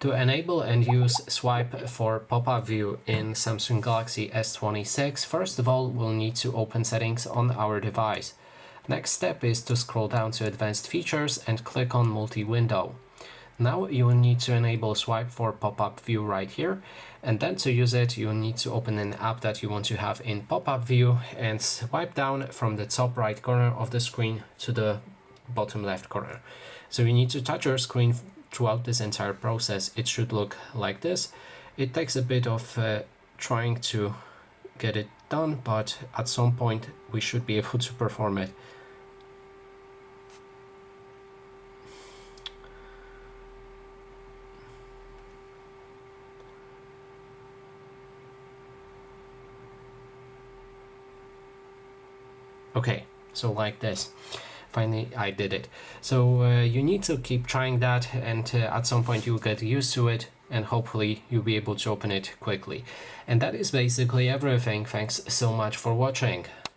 To enable and use swipe for pop-up view in Samsung Galaxy S26, first of all, we'll need to open settings on our device. Next step is to scroll down to advanced features and click on multi-window. Now you will need to enable swipe for pop-up view right here, and then to use it you need to open an app that you want to have in pop-up view and swipe down from the top right corner of the screen to the bottom left corner. So you need to touch your screen throughout this entire process. It should look like this. It takes a bit of trying to get it done, but at some point we should be able to perform it. Okay, so like this. Finally, I did it. So you need to keep trying that, and at some point you'll get used to it, and hopefully you'll be able to open it quickly. And that is basically everything. Thanks so much for watching.